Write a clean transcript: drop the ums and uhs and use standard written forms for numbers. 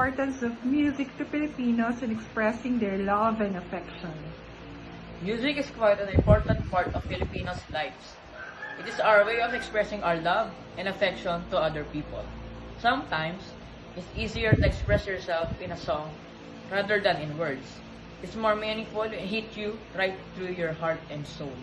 importance of music to Filipinos in expressing their love and affection. Music is quite an important part of Filipinos' lives. It is our way of expressing our love and affection to other people. Sometimes, it's easier to express yourself in a song rather than in words. It's more meaningful and hit you right through your heart and soul.